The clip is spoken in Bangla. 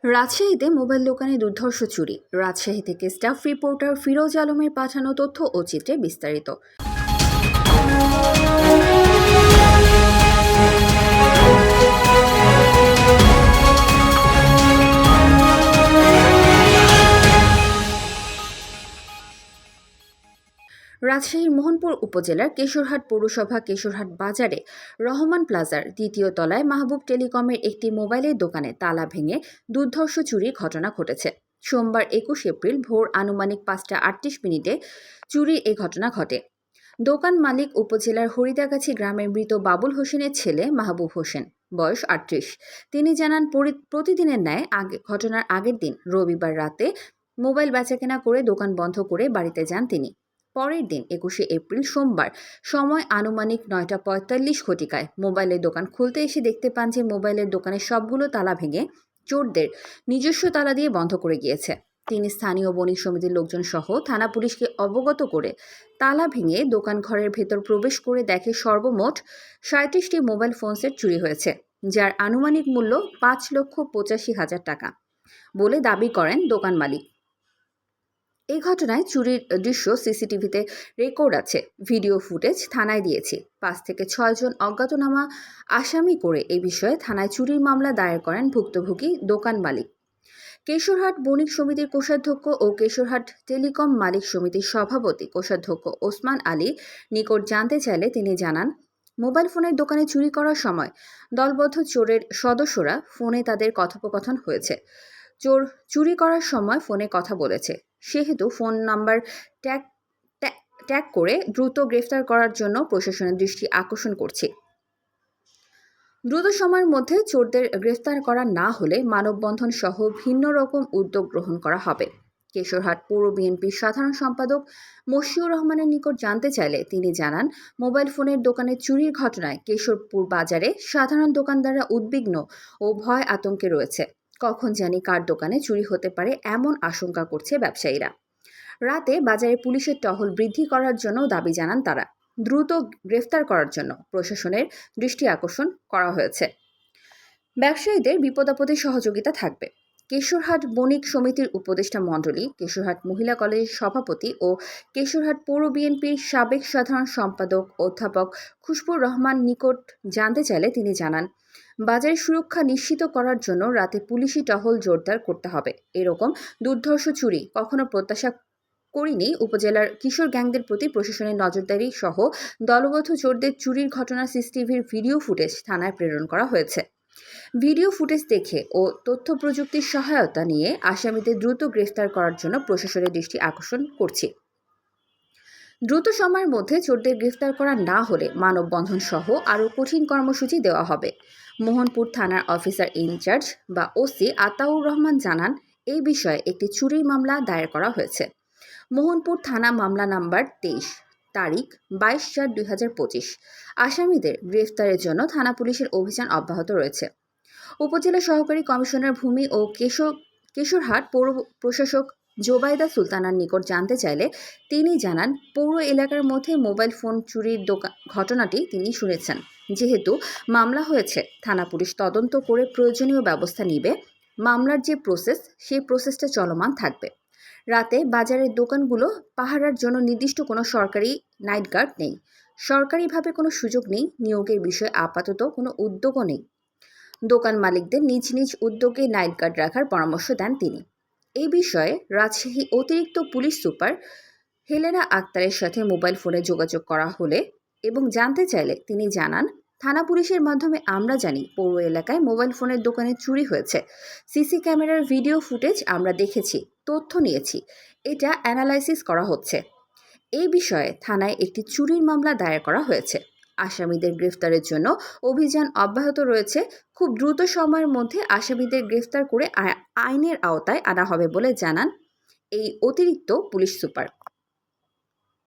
রাজশাহীতে মোবাইল দোকানে দুর্ধর্ষ চুরি। রাজশাহী থেকে স্টাফ রিপোর্টার ফিরোজ আলমের পাঠানো তথ্য ও চিত্রে বিস্তারিত। রাজশাহীর মোহনপুর উপজেলার কেশরহাট পৌরসভা কেশরহাট বাজারে রহমান প্লাজার দ্বিতীয় তলায় মাহবুব টেলিকমের একটি মোবাইলের দোকানে তালা ভেঙে দুর্ধর্ষ চুরির ঘটনা ঘটেছে। সোমবার ২১ এপ্রিল ভোর আনুমানিক ৫টা ৩৮ মিনিটে চুরির এ ঘটনা ঘটে। দোকান মালিক উপজেলার হরিদাগাছি গ্রামের মৃত বাবুল হোসেনের ছেলে মাহবুব হোসেন, বয়স ৩৮। তিনি জানান, প্রতিদিনের ন্যায় ঘটনার আগের দিন রবিবার রাতে মোবাইল বেচাকেনা করে দোকান বন্ধ করে বাড়িতে যান তিনি। পরের দিন ২১ এপ্রিল সোমবার সময় আনুমানিক ৯টা ৪৫ মোবাইলের দোকান খুলতে এসে দেখতে পান যে মোবাইলের দোকানের সবগুলো তালা ভেঙে চোরদের নিজস্ব তালা দিয়ে বন্ধ করে গিয়েছে। তিনি স্থানীয় বণিক সমিতির লোকজন সহ থানা পুলিশকে অবগত করে তালা ভেঙে দোকান ঘরের ভেতর প্রবেশ করে দেখে সর্বমোট ৩৭টি মোবাইল ফোন সেট চুরি হয়েছে, যার আনুমানিক মূল্য ৫,৮৫,০০০ টাকা বলে দাবি করেন দোকান মালিক। এই ঘটনায় চুরির দৃশ্য সিসিটিভিতে রেকর্ড আছে, ভিডিও ফুটেজ থানায় দিয়েছি। ৫ থেকে ৬ জন অজ্ঞাতনামা আসামি করে এই বিষয়ে থানায় চুরির মামলা দায়ের করেন ভুক্তভোগী দোকান মালিক। কেশরহাট বণিক সমিতির কোষাধ্যক্ষ ও কেশরহাট টেলিকম মালিক সমিতির সভাপতি কোষাধ্যক্ষ ওসমান আলী নিকট জানতে চাইলে তিনি জানান, মোবাইল ফোনের দোকানে চুরি করার সময় দলবদ্ধ চোরের সদস্যরা ফোনে তাদের কথোপকথন হয়েছে। চোর চুরি করার সময় ফোনে কথা বলেছে, সেহেতু ফোন নাম্বার ট্যাগ করে দ্রুত গ্রেফতার করার জন্য প্রশাসনের দৃষ্টি আকর্ষণ করছি। দ্রুত সময়ের মধ্যে চোরদের গ্রেফতার করা না হলে মানববন্ধন সহ ভিন্ন রকম উদ্যোগ গ্রহণ করা হবে। কেশরহাট পৌর বিএনপির সাধারণ সম্পাদক মশিউর রহমানের নিকট জানতে চাইলে তিনি জানান, মোবাইল ফোনের দোকানে চুরির ঘটনায় কেশরপুর বাজারে সাধারণ দোকানদাররা উদ্বিগ্ন ও ভয় আতঙ্কে রয়েছে। কখন জানি কার দোকানে চুরি হতে পারে এমন আশঙ্কা করছে ব্যবসায়ীরা। রাতে বাজারে পুলিশের টহল বৃদ্ধি করার জন্য দাবি জানান তারা। দ্রুত গ্রেফতার করার জন্য প্রশাসনের দৃষ্টি আকর্ষণ করা হয়েছে। ব্যবসায়ীদের বিপদাপদে সহযোগিতা থাকবে। কেশরহাট বণিক সমিতির উপদেষ্টা মণ্ডলী, কেশরহাট মহিলা কলেজের সভাপতি ও কেশরহাট পৌর বিএনপির সাবেক সাধারণ সম্পাদক অধ্যাপক খুশবুর রহমান নিকট জানতে চাইলে তিনি জানান, বাজারের সুরক্ষা নিশ্চিত করার জন্য রাতে পুলিশি টহল জোরদার করতে হবে। এরকম দুর্ধর্ষ চুরি কখনো প্রত্যাশা করিনি। উপজেলার কিশোর গ্যাংদের প্রতি প্রশাসনের নজরদারি সহ দলবদ্ধ চোরদের চুরির ঘটনা সিসিটিভির ভিডিও ফুটেজ থানায় প্রেরণ করা হয়েছে। ভিডিও ফুটেজ দেখে ও তথ্য প্রযুক্তির সহায়তা নিয়ে আসামিদের দ্রুত গ্রেফতার করার জন্য প্রশাসনের দৃষ্টি আকর্ষণ করছি। দ্রুত সময়ের মধ্যে চোরদের গ্রেফতার করা না হলে মানববন্ধন সহ আরও কঠিন কর্মসূচি দেওয়া হবে। মোহনপুর থানার অফিসার ইনচার্জ বা ওসি আতাউর রহমান জানান, এই বিষয়ে একটি চুরির মামলা দায়ের করা হয়েছে। মোহনপুর থানা মামলা নাম্বার ২৩, তারিখ ২২/৪/২০২৫। আসামিদের গ্রেফতারের জন্য থানা পুলিশের অভিযান অব্যাহত রয়েছে। উপজেলা সহকারী কমিশনার ভূমি ও কেশরহাট পৌর প্রশাসক জোবাইদা সুলতানার নিকট জানতে চাইলে তিনি জানান, পৌর এলাকার মধ্যে মোবাইল ফোন চুরির ঘটনাটি তিনি শুনেছেন। যেহেতু মামলা হয়েছে, থানা পুলিশ তদন্ত করে প্রয়োজনীয় ব্যবস্থা নিবে। মামলার যে প্রসেস, সেই প্রসেসটা চলমান থাকবে। রাতে বাজারের দোকানগুলো পাহারার জন্য নির্দিষ্ট কোনো সরকারি নাইট গার্ড নেই। সরকারিভাবে কোনো সুযোগ নেই। নিয়োগের বিষয়ে আপাতত কোনো উদ্যোগও নেই। দোকান মালিকদের নিজ নিজ উদ্যোগে নাইট গার্ড রাখার পরামর্শ দেন তিনি। এই বিষয়ে রাজশাহী অতিরিক্ত পুলিশ সুপার হেলেনা আক্তারের সাথে মোবাইল ফোনে যোগাযোগ করা হলে এবং জানতে চাইলে তিনি জানান, থানা পুলিশের মাধ্যমে আমরা জানি পৌর এলাকায় মোবাইল ফোনের দোকানে চুরি হয়েছে। সিসি ক্যামেরার ভিডিও ফুটেজ আমরা দেখেছি, তথ্য নিয়েছি, এটা অ্যানালাইসিস করা হচ্ছে। এই বিষয়ে থানায় একটি চুরির মামলা দায়ের করা হয়েছে। আসামিদের গ্রেফতারের জন্য অভিযান অব্যাহত রয়েছে। খুব দ্রুত সময়ের মধ্যে আসামিদের গ্রেফতার করে আইনের আওতায় আনা হবে বলে জানান এই অতিরিক্ত পুলিশ সুপার।